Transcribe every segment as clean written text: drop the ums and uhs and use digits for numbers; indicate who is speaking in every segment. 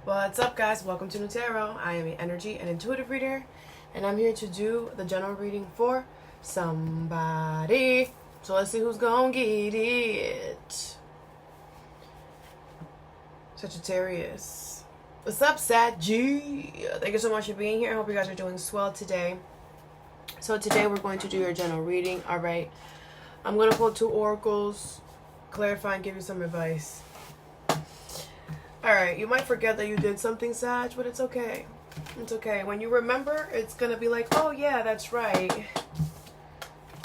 Speaker 1: What's up, guys? Welcome to Nutarot. I am an energy and intuitive reader, and I'm here to do the general reading for somebody. So let's see who's gonna get it. Sagittarius. What's up, Sag? Thank you so much for being here. I hope you guys are doing swell today. So today we're going to do your general reading. All right. I'm going to pull 2 oracles, clarify, and give you some advice. Alright, you might forget that you did something, Sag, but it's okay. It's okay. When you remember, it's going to be like, oh yeah, that's right.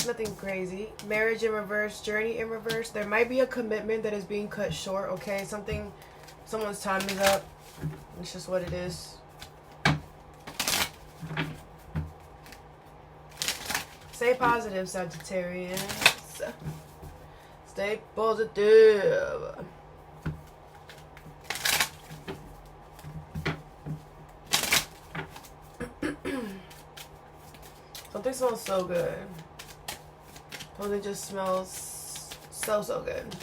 Speaker 1: Nothing crazy. Marriage in reverse, journey in reverse. There might be a commitment that is being cut short, okay? Someone's time is up. It's just what it is. Stay positive, Sagittarius. Stay positive. Something smells so good. Something just smells so good.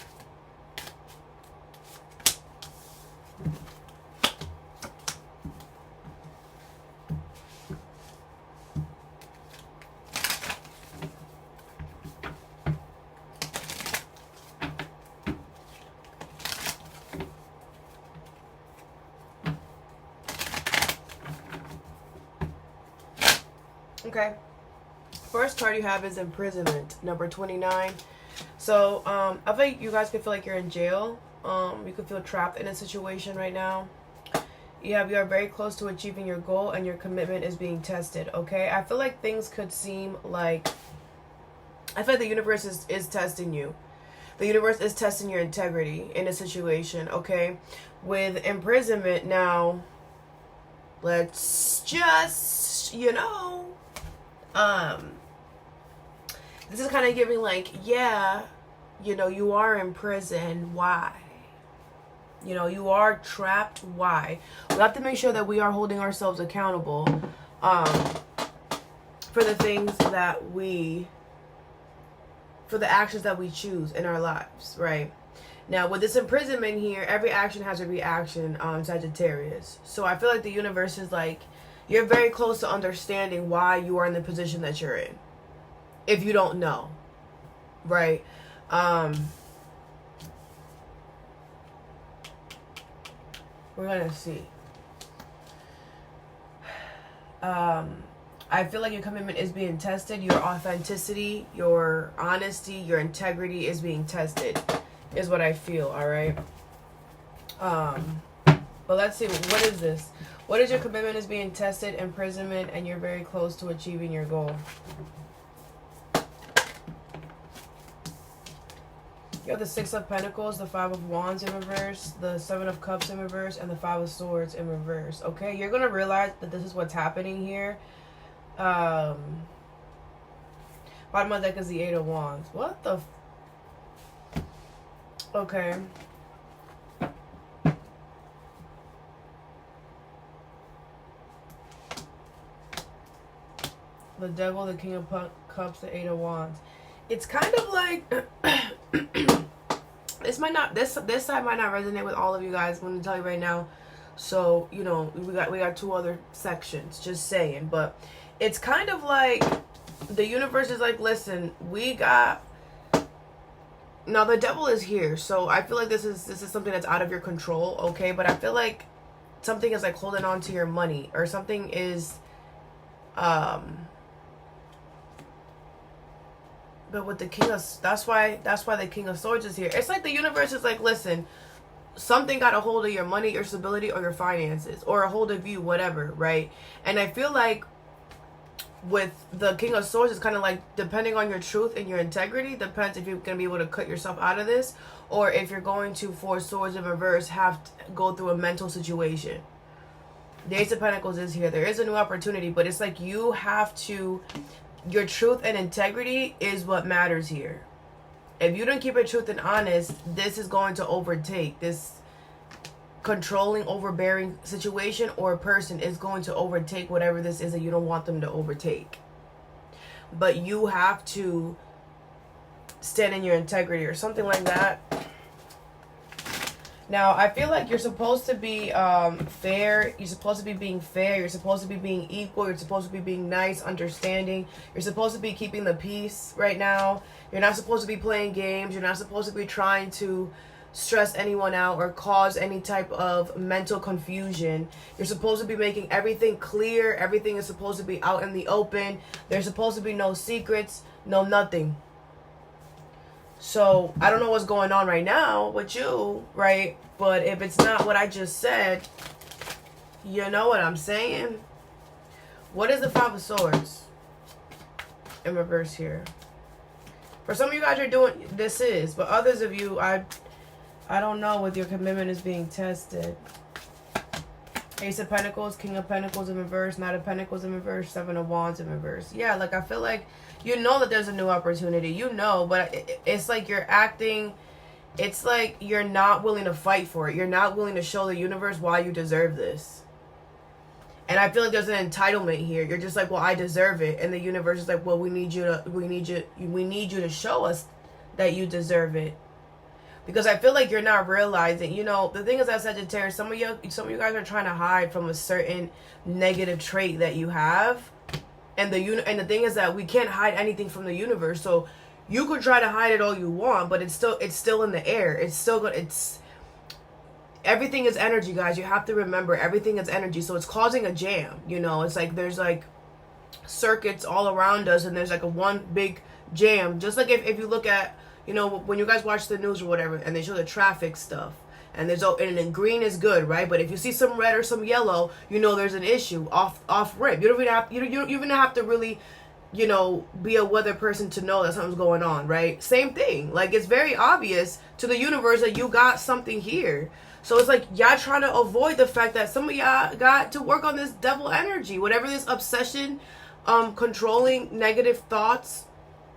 Speaker 1: Okay. First card you have is imprisonment, number 29. So, I think you guys could feel like you're in jail. You could feel trapped in a situation right now. You are very close to achieving your goal and your commitment is being tested, okay? I feel like things could seem like... I feel like the universe is testing you. The universe is testing your integrity in a situation, okay? With imprisonment now, let's just, this is kind of giving like, yeah, you are in prison. Why? You are trapped. Why? We have to make sure that we are holding ourselves accountable for the things that for the actions that we choose in our lives, right? Now, with this imprisonment here, every action has a reaction, Sagittarius. So I feel like the universe is like, you're very close to understanding why you are in the position that you're in. If you don't know, right? We're gonna see. I feel like your commitment is being tested. Your authenticity, your honesty, your integrity is being tested, is what I feel. All right. But let's see. What is this? What is your commitment is being tested? Imprisonment, and you're very close to achieving your goal. You have the 6 of Pentacles, the 5 of Wands in reverse, the 7 of Cups in reverse, and the 5 of Swords in reverse. Okay, you're going to realize that this is what's happening here. Bottom of the deck is the 8 of Wands. What the... Okay. The Devil, the King of Cups, the 8 of Wands. It's kind of like... this side might not resonate with all of you guys. I'm going to tell you right now. So, we got 2 other sections, just saying. But it's kind of like the universe is like, listen, we got... Now, the devil is here. So I feel like this is something that's out of your control, okay? But I feel like something is like holding on to your money, or something is... But with the King of... That's why the King of Swords is here. It's like the universe is like, listen, something got a hold of your money, your stability, or your finances. Or a hold of you, whatever, right? And I feel like with the King of Swords, it's kind of like, depending on your truth and your integrity, depends if you're going to be able to cut yourself out of this. Or if you're going to, for Swords in reverse, have to go through a mental situation. The Ace of Pentacles is here. There is a new opportunity, but it's like you have to... Your truth and integrity is what matters here. If you don't keep it truth and honest, this is going to overtake. This controlling, overbearing situation or person is going to overtake whatever this is that you don't want them to overtake. But you have to stand in your integrity or something like that. Now, I feel like you're supposed to be fair. You're supposed to be being fair. You're supposed to be being equal. You're supposed to be being nice, understanding. You're supposed to be keeping the peace right now. You're not supposed to be playing games. You're not supposed to be trying to stress anyone out or cause any type of mental confusion. You're supposed to be making everything clear. Everything is supposed to be out in the open. There's supposed to be no secrets, no nothing. So, I don't know what's going on right now with you, right? But if it's not what I just said, you know what I'm saying? What is the Five of Swords in reverse here? For some of you guys are doing, this is. But others of you, I don't know if your commitment is being tested. Ace of Pentacles, King of Pentacles in reverse, Knight of Pentacles in reverse, Seven of Wands in reverse. Yeah, like I feel like you know that there's a new opportunity. You know, but it's like you're acting, it's like you're not willing to fight for it. You're not willing to show the universe why you deserve this. And I feel like there's an entitlement here. You're just like, well, I deserve it. And the universe is like, well, we need you to show us that you deserve it. Because I feel like you're not realizing, you know, the thing is that Sagittarius, some of you guys are trying to hide from a certain negative trait that you have. And the thing is that we can't hide anything from the universe. So you could try to hide it all you want, but it's still in the air. It's still good. Everything is energy, guys. You have to remember everything is energy. So it's causing a jam, you know. It's like there's like circuits all around us and there's like a one big jam. Just like if you look at, you know, when you guys watch the news or whatever and they show the traffic stuff and then green is good, right? But if you see some red or some yellow, you know there's an issue off rip. You don't even have to really, you know, be a weather person to know that something's going on, right? Same thing. Like it's very obvious to the universe that you got something here. So it's like y'all trying to avoid the fact that some of y'all got to work on this devil energy, whatever this obsession, controlling negative thoughts,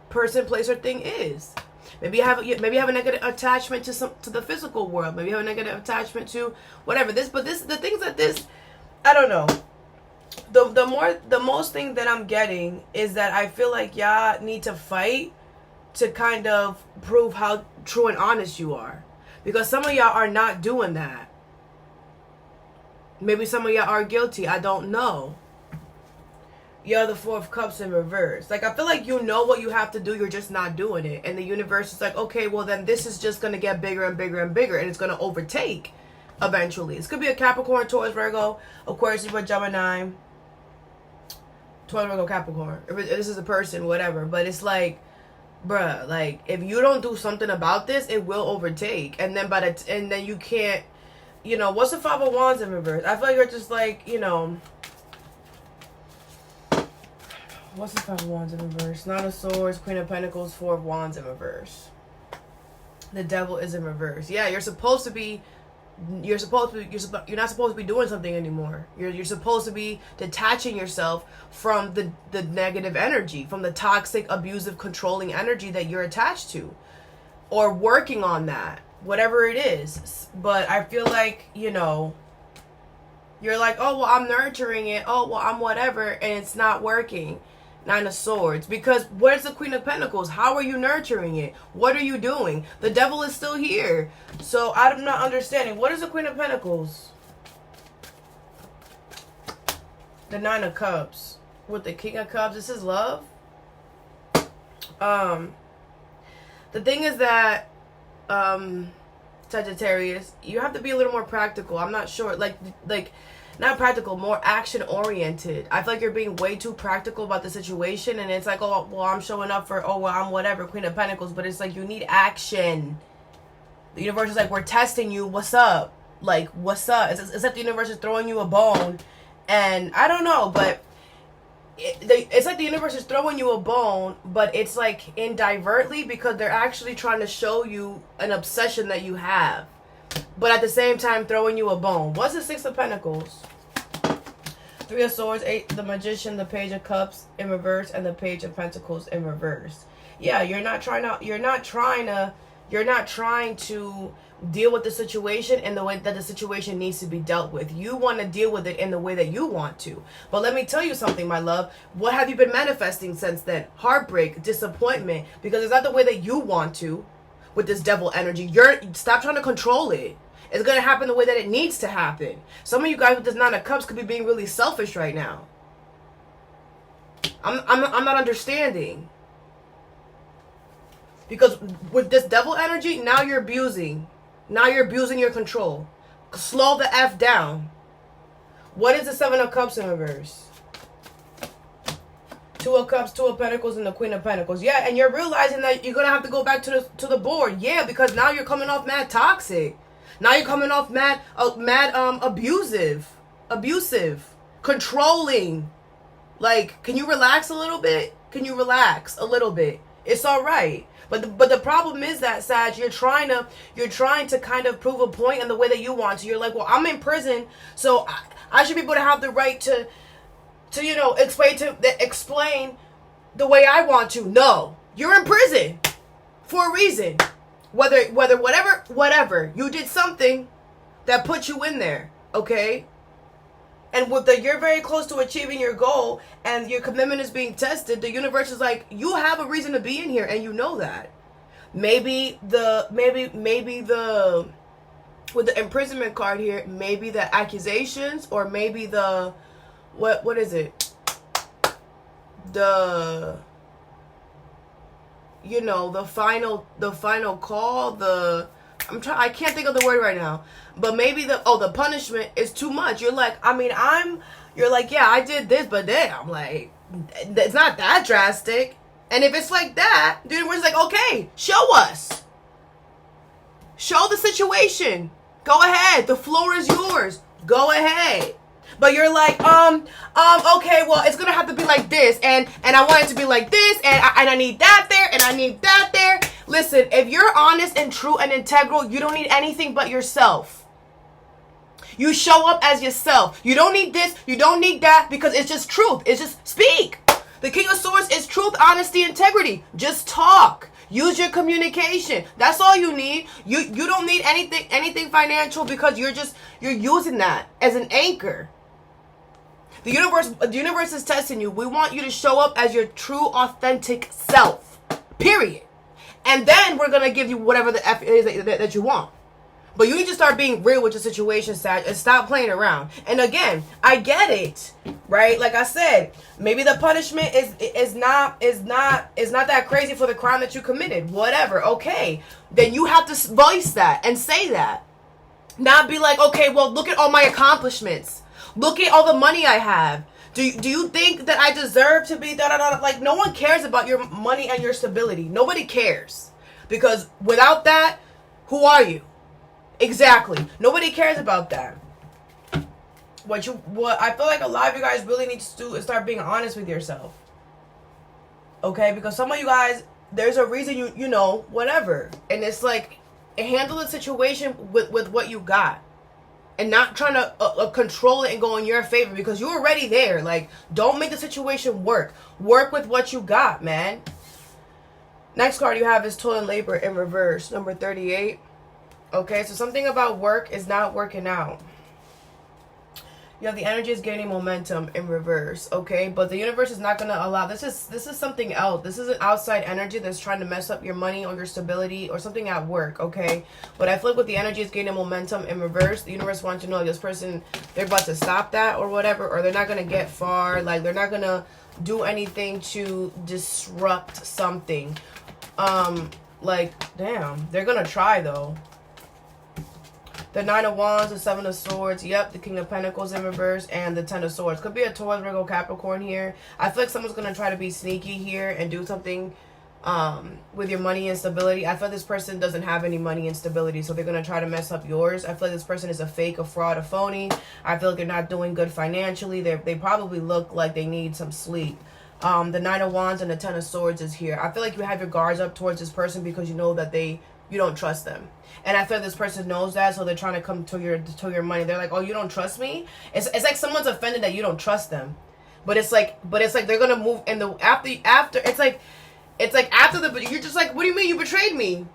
Speaker 1: person, place, or thing is. Maybe you have a negative attachment to the physical world. Maybe you have a negative attachment to whatever. The things that this, I don't know. The most thing that I'm getting is that I feel like y'all need to fight to kind of prove how true and honest you are. Because some of y'all are not doing that. Maybe some of y'all are guilty. I don't know. You're the Four of Cups in reverse. Like, I feel like you know what you have to do. You're just not doing it. And the universe is like, okay, well, then this is just going to get bigger and bigger and bigger. And it's going to overtake eventually. This could be a Capricorn, Taurus, Virgo, Aquarius, Libra, Gemini, Taurus, Virgo, Capricorn. If this is a person, whatever. But it's like, bruh, like, if you don't do something about this, it will overtake. And then and then you can't, you know, what's the Five of Wands in reverse? I feel like you're just like, you know, what's the Five of Wands in reverse? Nine of Swords, Queen of Pentacles, Four of Wands in reverse. The Devil is in reverse. Yeah, you're not supposed to be doing something anymore. You're supposed to be detaching yourself from the negative energy, from the toxic, abusive, controlling energy that you're attached to, or working on that, whatever it is. But I feel like, you know, you're like, oh, well, I'm nurturing it. Oh, well, I'm whatever. And it's not working. Nine of Swords. Because where's the Queen of Pentacles? How are you nurturing it? What are you doing? The Devil is still here. So I'm not understanding. What is the Queen of Pentacles? The Nine of Cups. With the King of Cups. This is love. The thing is that Sagittarius, you have to be a little more practical. I'm not sure. Like not practical, more action oriented. I feel like you're being way too practical about the situation, and it's like, oh, well, I'm showing up for, oh, well, I'm whatever, Queen of Pentacles, but it's like you need action. The universe is like, we're testing you. What's up? Like, what's up? It's like the universe is throwing you a bone, and I don't know, but it's like the universe is throwing you a bone, but it's like indirectly because they're actually trying to show you an obsession that you have, but at the same time throwing you a bone. What's the Six of Pentacles? Three of Swords, the Magician, the Page of Cups in reverse, and the Page of Pentacles in reverse. Yeah, you're not trying to deal with the situation in the way that the situation needs to be dealt with. You want to deal with it in the way that you want to. But let me tell you something, my love. What have you been manifesting since then? Heartbreak, disappointment, because it's not the way that you want to with this devil energy. Stop trying to control it. It's going to happen the way that it needs to happen. Some of you guys with this Nine of Cups could be being really selfish right now. I'm not understanding. Because with this Devil energy, now you're abusing. Now you're abusing your control. Slow the F down. What is the Seven of Cups in reverse? Two of Cups, Two of Pentacles, and the Queen of Pentacles. Yeah, and you're realizing that you're going to have to go back to the board. Yeah, because now you're coming off mad toxic. Now you're coming off mad abusive, controlling. Like, can you relax a little bit? Can you relax a little bit? It's all right. But the problem is that, Sag, you're trying to kind of prove a point in the way that you want to. You're like, well, I'm in prison, so I should be able to have the right to you know, explain the way I want to. No, you're in prison for a reason. Whatever, you did something that put you in there, okay? And you're very close to achieving your goal and your commitment is being tested, the universe is like, you have a reason to be in here and you know that. Maybe the with the imprisonment card here, maybe the accusations, or maybe the what is it? The, you know, the final call, I can't think of the word right now. But maybe the punishment is too much. You're like, you're like, yeah, I did this, but damn, like, it's not that drastic. And if it's like that, the universe is like, okay, show us. Show the situation. Go ahead. The floor is yours. Go ahead. But you're like, okay, well, it's gonna have to be like this, and I want it to be like this, and I need that there, and I need that there. Listen, if you're honest and true and integral, you don't need anything but yourself. You show up as yourself. You don't need this, you don't need that, because it's just truth. It's just speak. The King of Swords is truth, honesty, integrity. Just talk. Use your communication. That's all you need. You don't need anything financial, because you're using that as an anchor. The universe is testing you. We want you to show up as your true, authentic self. Period. And then we're gonna give you whatever the F is that you want. But you need to start being real with your situation, Sag, and stop playing around. And again, I get it, right? Like I said, maybe the punishment is not that crazy for the crime that you committed. Whatever, okay. Then you have to voice that and say that. Not be like, okay, well, look at all my accomplishments. Look at all the money I have. Do you think that I deserve to be da-da-da? Like, no one cares about your money and your stability. Nobody cares. Because without that, who are you? Exactly. Nobody cares about that. What I feel like a lot of you guys really need to do is start being honest with yourself. Okay? Because some of you guys, there's a reason you know, whatever. And it's like, handle the situation with what you got. And not trying to control it and go in your favor, because you're already there. Like, don't make the situation work. Work with what you got, man. Next card you have is Toil and Labor in reverse, number 38. Okay, so something about work is not working out. You have the energy is gaining momentum in reverse, okay? But the universe is not going to allow, this is something else. This is an outside energy that's trying to mess up your money or your stability or something at work, okay? But I feel like with the energy is gaining momentum in reverse, the universe wants you to know this person, they're about to stop that or whatever, or they're not going to get far. Like, they're not going to do anything to disrupt something. Like, damn, they're going to try, though. The Nine of Wands, the Seven of Swords, yep, the King of Pentacles in reverse, and the Ten of Swords. Could be a Taurus, Virgo, Capricorn here. I feel like someone's going to try to be sneaky here and do something with your money and stability. I feel like this person doesn't have any money and stability, so they're going to try to mess up yours. I feel like this person is a fake, a fraud, a phony. I feel like they're not doing good financially. They probably look like they need some sleep. The Nine of Wands and the Ten of Swords is here. I feel like you have your guards up towards this person because you know that you don't trust them. And I feel this person knows that, so they're trying to come to your money. They're like, oh, you don't trust me? It's like someone's offended that you don't trust them. But it's like they're gonna move in the after it's like after you're just like, what do you mean you betrayed me?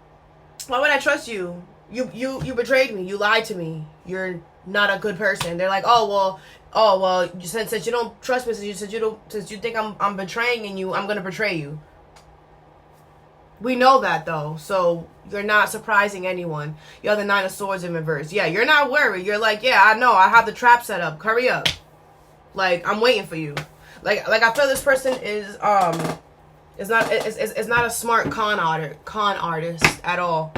Speaker 1: Why would I trust you? You betrayed me. You lied to me. You're not a good person. They're like, oh well, since you don't trust me, since you think I'm betraying you, I'm gonna betray you. We know that, though, so you're not surprising anyone. You have the Nine of Swords in reverse. Yeah, you're not worried. You're like, yeah, I know. I have the trap set up. Hurry up. Like, I'm waiting for you. Like I feel this person is not a smart con artist at all.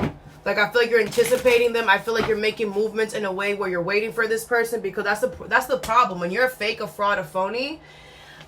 Speaker 1: Like, I feel like you're anticipating them. I feel like you're making movements in a way where you're waiting for this person, because that's the problem. When you're a fake, a fraud, a phony,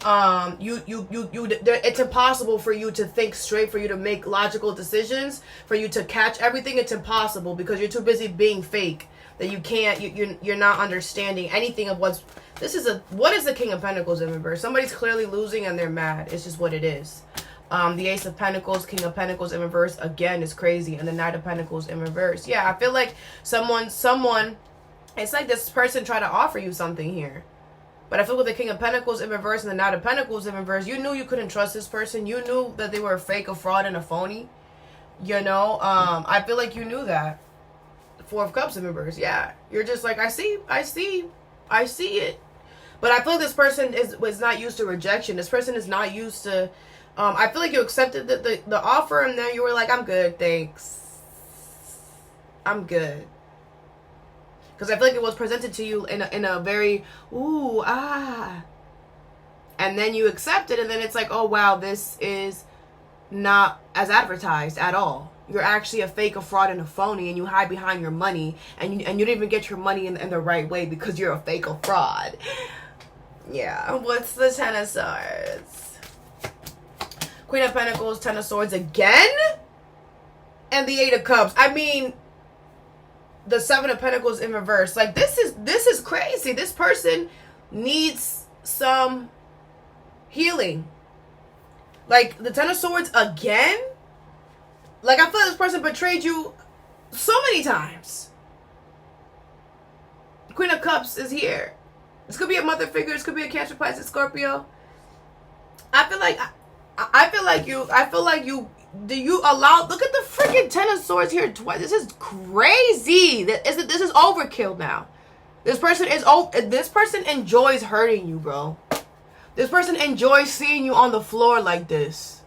Speaker 1: it's impossible for you to think straight, for you to make logical decisions, for you to catch everything. It's impossible because you're too busy being fake, that you can't, you're not understanding anything of what is the King of Pentacles in reverse? Somebody's clearly losing and they're mad. It's just what it is. The Ace of Pentacles, King of Pentacles in reverse, again, is crazy. And the Knight of Pentacles in reverse. Yeah, I feel like someone, it's like this person tried to offer you something here. But I feel with the King of Pentacles in reverse and the Knight of Pentacles in reverse, you knew you couldn't trust this person. You knew that they were a fake, a fraud, and a phony. You know, I feel like you knew that. Four of Cups in reverse. Yeah, you're just like, I see it. But I feel like this person was not used to rejection. This person is not used to... I feel like you accepted the offer, and then you were like, I'm good, thanks. I'm good. Because I feel like it was presented to you in a very, ooh, ah. And then you accept it, and then it's like, oh, wow, this is not as advertised at all. You're actually a fake, a fraud, and a phony, and you hide behind your money, and you didn't even get your money in the right way because you're a fake, a fraud. Yeah, what's the Ten of Swords? Queen of Pentacles, Ten of Swords again? And the Eight of Cups. I mean, the Seven of Pentacles in reverse. Like, this is crazy. This person needs some healing. Like, the Ten of Swords again? Like, I feel like this person betrayed you so many times. Queen of Cups is here. This could be a mother figure. This could be a Cancer, Pisces, Scorpio. I feel like you do you allow, look at the freaking Ten of Swords here twice. This is crazy. This is overkill now. This person enjoys hurting you, bro. This person enjoys seeing you on the floor like this.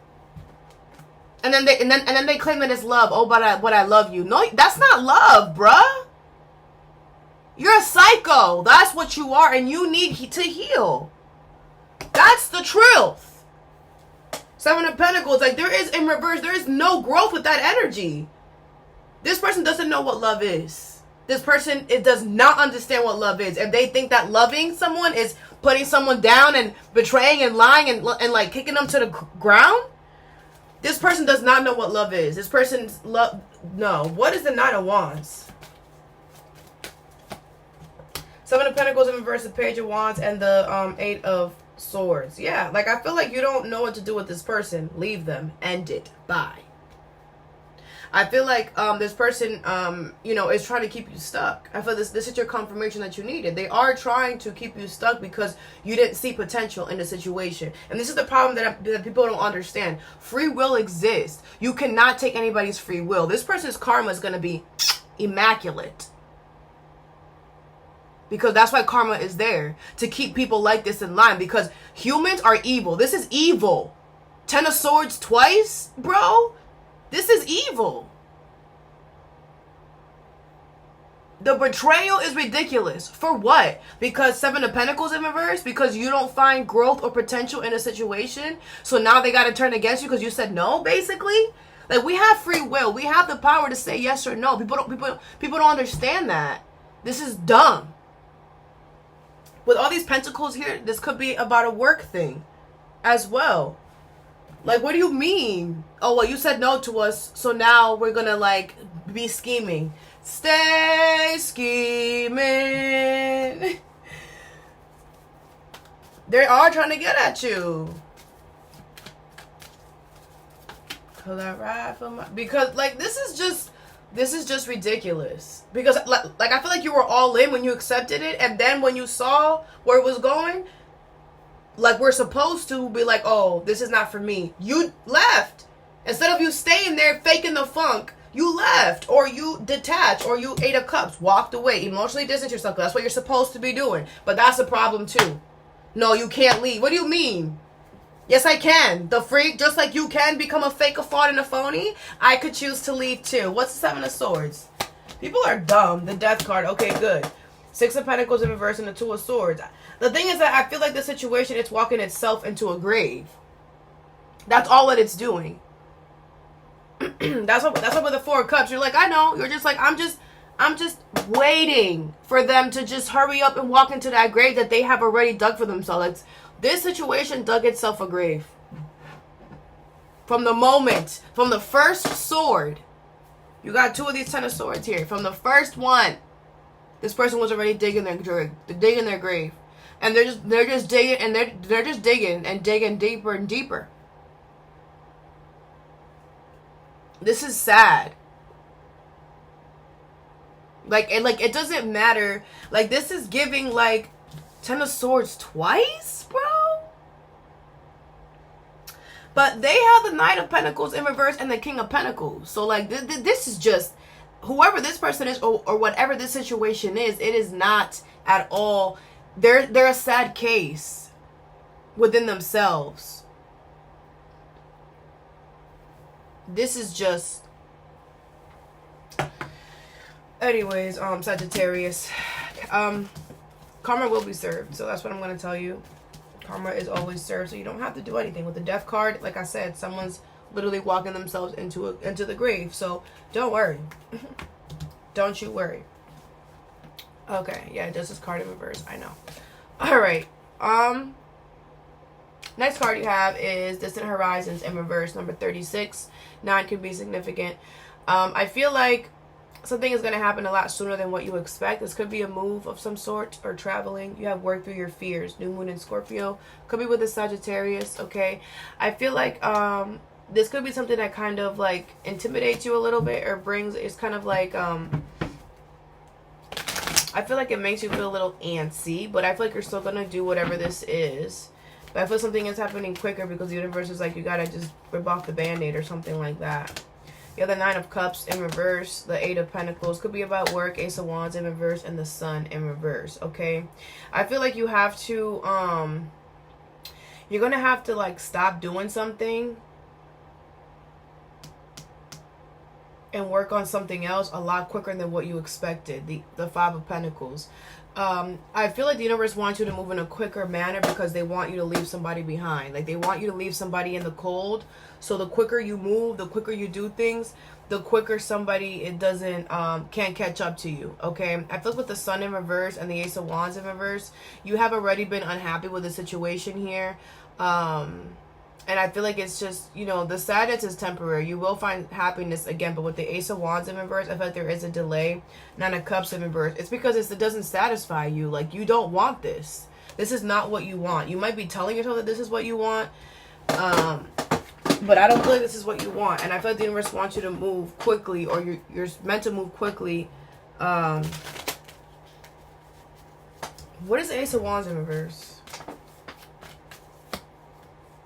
Speaker 1: And then they claim that it's love. Oh, but I love you. No, that's not love, bruh. You're a psycho. That's what you are, and you need to heal. That's the truth. Seven of Pentacles, like, there is, in reverse, there is no growth with that energy. This person doesn't know what love is. This person, it does not understand what love is. If they think that loving someone is putting someone down and betraying and lying and like kicking them to the ground, this person does not know what love is. This person's love, no. What is the Knight of Wands? Seven of Pentacles in reverse, the Page of Wands, and the Eight of Swords. Yeah, like, I feel like you don't know what to do with this person. Leave them. End it. Bye. I feel like this person, is trying to keep you stuck. I feel this is your confirmation that you needed. They are trying to keep you stuck because you didn't see potential in the situation. And this is the problem that people don't understand. Free will exists. You cannot take anybody's free will. This person's karma is going to be immaculate. Because that's why karma is there, to keep people like this in line. Because humans are evil. This is evil. Ten of Swords twice, bro. This is evil. The betrayal is ridiculous. For what? Because Seven of Pentacles in reverse? Because you don't find growth or potential in a situation? So now they got to turn against you because you said no, basically? Like, we have free will. We have the power to say yes or no. People don't understand that. This is dumb. With all these pentacles here, this could be about a work thing as well. Like, what do you mean? Oh, well, you said no to us, so now we're going to, like, be scheming. Stay scheming. They are trying to get at you. Because, like, this is just ridiculous. Because, like, I feel like you were all in when you accepted it, and then when you saw where it was going, like, we're supposed to be like, oh, this is not for me. You left. Instead of you staying there faking the funk, you left, or you detached, or you Eight of Cups, walked away, emotionally distanced yourself. That's what you're supposed to be doing. But that's a problem too. No, you can't leave. What do you mean? Yes, I can. The freak, just like you can become a fake, a fraud, and a phony, I could choose to leave too. What's the Seven of Swords? People are dumb. The Death card. Okay, good. Six of Pentacles in reverse and the Two of Swords. The thing is that I feel like the situation, it's walking itself into a grave. That's all that it's doing. That's what with the Four of Cups. You're like, I know. You're just like, I'm just waiting for them to just hurry up and walk into that grave that they have already dug for themselves. This situation dug itself a grave. From the first sword. You got two of these Ten of Swords here. From the first one, this person was already digging their grave. And they're just digging, and they're just digging and digging deeper and deeper. This is sad. Like it doesn't matter. Like, this is giving like Ten of Swords twice, bro. But they have the Knight of Pentacles in reverse and the King of Pentacles. So like this is just, whoever this person is or whatever this situation is, it is not at all. They're a sad case within themselves. This is just, anyways, Sagittarius, karma will be served. So that's what I'm going to tell you. Karma is always served, so you don't have to do anything. With the Death card, like I said, someone's literally walking themselves into the grave. So don't worry. Don't you worry. Okay, yeah, Justice card in reverse. I know. All right. Next card you have is Distant Horizons in reverse, number 36. 9 can be significant. I feel like something is going to happen a lot sooner than what you expect. This could be a move of some sort or traveling. You have worked through your fears. New moon in Scorpio. Could be with the Sagittarius, okay? I feel like this could be something that kind of like intimidates you a little bit, or brings, it's kind of like I feel like it makes you feel a little antsy, but I feel like you're still going to do whatever this is. But I feel something is happening quicker because the universe is like, you got to just rip off the Band-Aid or something like that. You have the Nine of Cups in reverse, the Eight of Pentacles. Could be about work, Ace of Wands in reverse, and the Sun in reverse, okay? I feel like you have to, you're going to have to, like, stop doing something and work on something else a lot quicker than what you expected. The Five of Pentacles. I feel like the universe wants you to move in a quicker manner because they want you to leave somebody behind. Like, they want you to leave somebody in the cold. So the quicker you move, the quicker you do things, the quicker somebody, it doesn't, can't catch up to you, okay? I feel like with the Sun in reverse and the Ace of Wands in reverse, you have already been unhappy with the situation here. And I feel like it's just, you know, the sadness is temporary. You will find happiness again, but with the Ace of Wands in reverse, I feel like there is a delay. Nine of Cups in reverse. It's because it doesn't satisfy you. Like, you don't want this. This is not what you want. You might be telling yourself that this is what you want, but I don't feel like this is what you want. And I feel like the universe wants you to move quickly, or you're meant to move quickly. What is the Ace of Wands in reverse?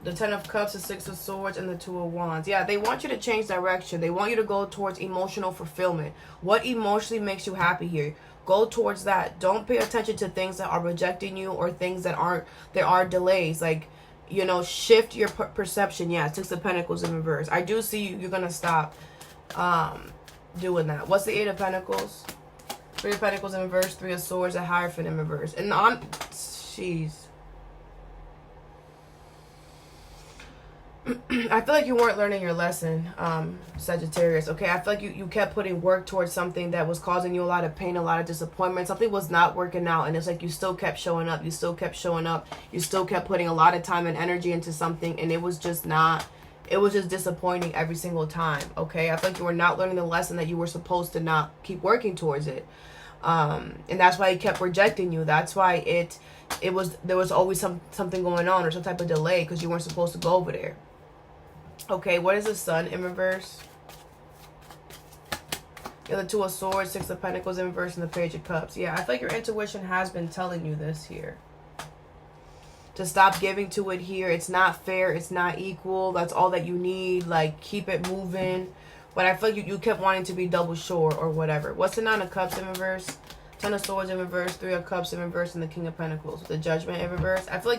Speaker 1: The Ten of Cups, the Six of Swords, and the Two of Wands. Yeah, they want you to change direction. They want you to go towards emotional fulfillment. What emotionally makes you happy here? Go towards that. Don't pay attention to things that are rejecting you or things that aren't. There are delays. Like, you know, shift your perception. Yeah, Six of Pentacles in reverse. I do see you're going to stop doing that. What's the Eight of Pentacles? Three of Pentacles in reverse. Three of Swords, a Hierophant in reverse. And jeez. I feel like you weren't learning your lesson, Sagittarius, okay? I feel like you kept putting work towards something that was causing you a lot of pain, a lot of disappointment. Something was not working out, and it's like you still kept showing up. You still kept showing up. You still kept putting a lot of time and energy into something, and it was just not, it was just disappointing every single time, okay? I feel like you were not learning the lesson that you were supposed to not keep working towards it. And that's why he kept rejecting you. That's why there was always something going on or some type of delay because you weren't supposed to go over there. Okay, what is the Sun in reverse? You have the Two of Swords, Six of Pentacles in reverse, and the Page of Cups. Yeah, I feel like your intuition has been telling you this here. To stop giving to it here. It's not fair. It's not equal. That's all that you need. Like, keep it moving. But I feel like you kept wanting to be double sure or whatever. What's the Nine of Cups in reverse? Ten of Swords in reverse, Three of Cups in reverse, and the King of Pentacles. The Judgment in reverse. I feel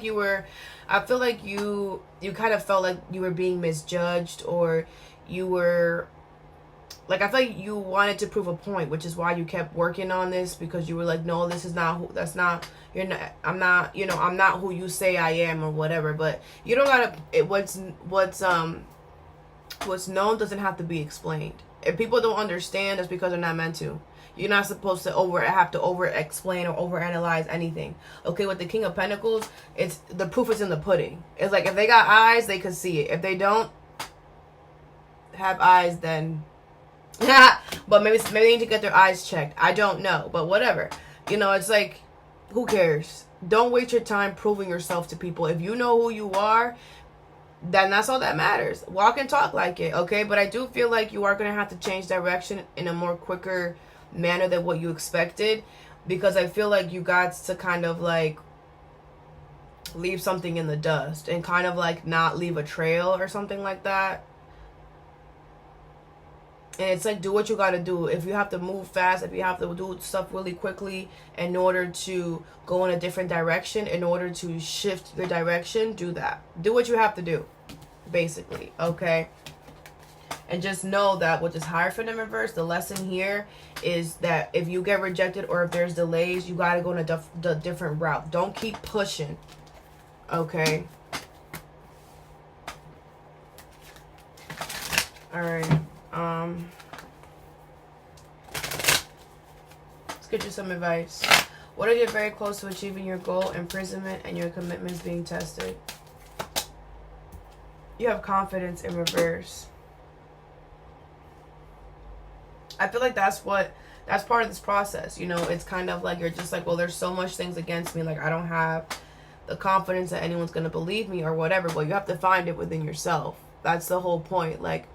Speaker 1: like you kind of felt like you were being misjudged, or you were, like, I feel like you wanted to prove a point, which is why you kept working on this, because you were like, no, this is not who, that's not, you're not, I'm not, you know, I'm not who you say I am, or whatever. But you don't gotta, what's known doesn't have to be explained. If people don't understand, that's because they're not meant to. You're not supposed to have to over explain or over analyze anything. Okay, with the King of Pentacles, it's the proof is in the pudding. It's like, if they got eyes, they can see it. If they don't have eyes, then but maybe they need to get their eyes checked. I don't know, but whatever. You know, it's like, who cares? Don't waste your time proving yourself to people. If you know who you are, then that's all that matters. Walk and talk like it, okay? But I do feel like you are going to have to change direction in a more quicker manner than what you expected, because I feel like you got to kind of like leave something in the dust and kind of like not leave a trail or something like that. And it's like, do what you got to do. If you have to move fast, if you have to do stuff really quickly in order to go in a different direction, in order to shift your direction, do that. Do what you have to do, basically, okay? And just know that with this Hierophant in reverse, the lesson here is that if you get rejected or if there's delays, you got to go in a different route. Don't keep pushing, okay? All right. Let's get you some advice. What if you're very close to achieving your goal, imprisonment, and your commitments being tested? You have confidence in reverse. I feel like that's part of this process. You know, it's kind of like you're just like, well, there's so much things against me. Like, I don't have the confidence that anyone's going to believe me or whatever. But you have to find it within yourself. That's the whole point. Like,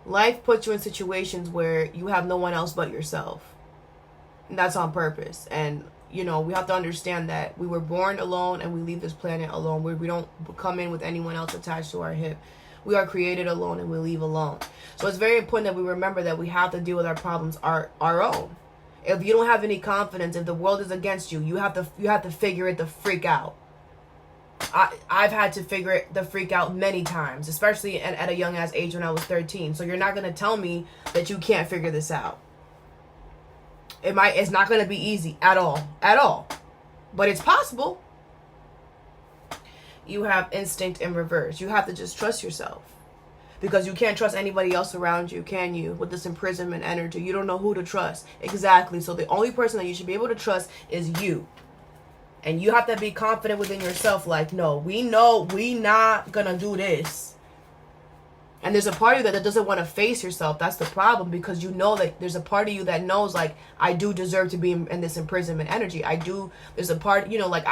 Speaker 1: life puts you in situations where you have no one else but yourself. And that's on purpose. And, you know, we have to understand that we were born alone and we leave this planet alone. We don't come in with anyone else attached to our hip. We are created alone and we leave alone. So it's very important that we remember that we have to deal with our problems our own. If you don't have any confidence, if the world is against you, you have to figure it the freak out. I've had to figure it the freak out many times, especially at a young ass age when I was 13. So you're not going to tell me that you can't figure this out. It's not going to be easy at all. But it's possible. You have instinct in reverse. You have to just trust yourself. Because you can't trust anybody else around you, can you? With this imprisonment energy. You don't know who to trust. Exactly. So the only person that you should be able to trust is you. And you have to be confident within yourself. Like, no, we know we not gonna do this. And there's a part of you that doesn't want to face yourself. That's the problem. Because you know that there's a part of you that knows, like, I do deserve to be in this imprisonment energy. There's a part, you know, like,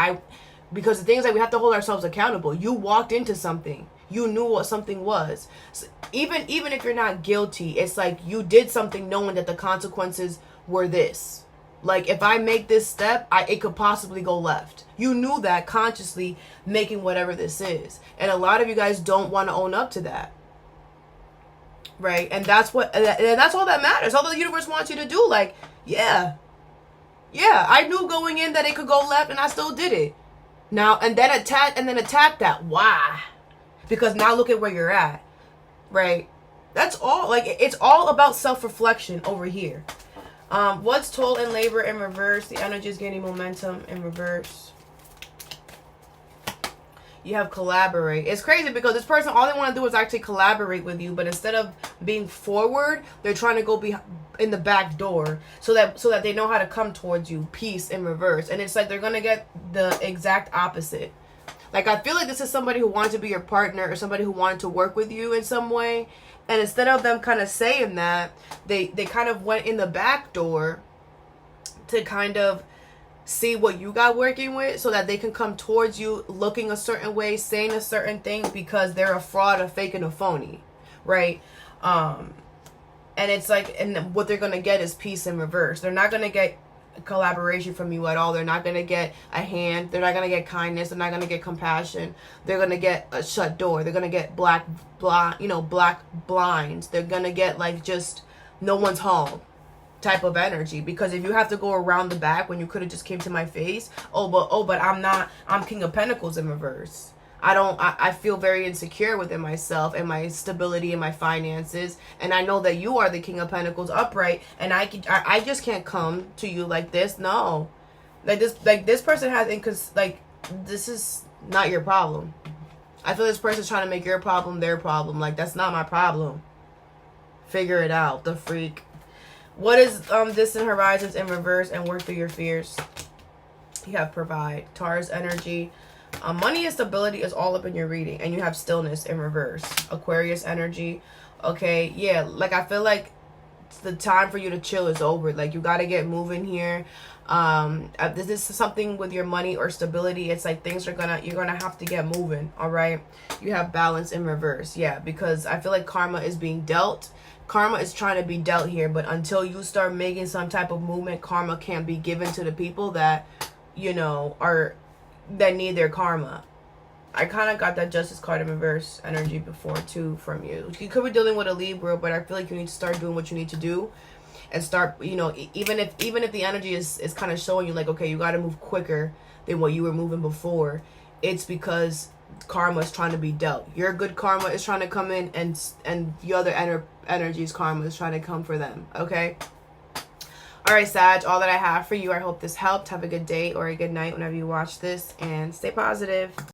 Speaker 1: because the thing is, like, we have to hold ourselves accountable. You walked into something. You knew what something was. So even if you're not guilty, it's like you did something knowing that the consequences were this. Like, if I make this step, it could possibly go left. You knew that consciously making whatever this is. And a lot of you guys don't want to own up to that. Right? And that's all that matters. All the universe wants you to do. Like, yeah, I knew going in that it could go left and I still did it. Now, and then attack that. Why? Because now look at where you're at. Right? That's all. Like, it's all about self-reflection over here. What's toll and labor in reverse? The energy is gaining momentum in reverse. You have collaborate. It's crazy because this person, all they want to do is actually collaborate with you, but instead of being forward, they're trying to go in the back door so that they know how to come towards you. Peace in reverse. And it's like they're gonna get the exact opposite. Like, I feel like this is somebody who wanted to be your partner or somebody who wanted to work with you in some way. And instead of them kind of saying that, they kind of went in the back door to kind of see what you got working with so that they can come towards you looking a certain way, saying a certain thing because they're a fraud, a fake, and a phony, right? And it's like, and what they're going to get is peace in reverse. They're not going to get collaboration from you at all. They're not going to get a hand. They're not going to get kindness. They're not going to get compassion. They're going to get a shut door. They're going to get black blinds. They're going to get, like, just no one's home. type of energy. Because if you have to go around the back when you could have just came to my face, but I'm King of Pentacles in reverse. I feel very insecure within myself and my stability and my finances, and I know that you are the King of Pentacles upright, and I just can't come to you like this. No, this person has this is not your problem. I feel this person's trying to make your problem their problem. Like, that's not my problem. Figure it out, the freak. What is distant horizons in reverse, and work through your fears? You have provide. Taurus energy. Money and stability is all up in your reading, and you have stillness in reverse. Aquarius energy. Okay, yeah, like I feel like the time for you to chill is over. Like, you got to get moving here. This is something with your money or stability. It's like you're gonna have to get moving. All right. You have balance in reverse. Yeah, because I feel like karma is being dealt. Karma is trying to be dealt here, but until you start making some type of movement, karma can't be given to the people that, you know, that need their karma. I kind of got that Justice card in reverse energy before too from you. You could be dealing with a Libra, but I feel like you need to start doing what you need to do, and start, you know, even if the energy is kind of showing you like, okay, you got to move quicker than what you were moving before. It's because karma is trying to be dealt. Your good karma is trying to come in, and the other energies karma is trying to come for them. Okay. All right, Sag, all that I have for you. I hope this helped. Have a good day or a good night whenever you watch this, and stay positive.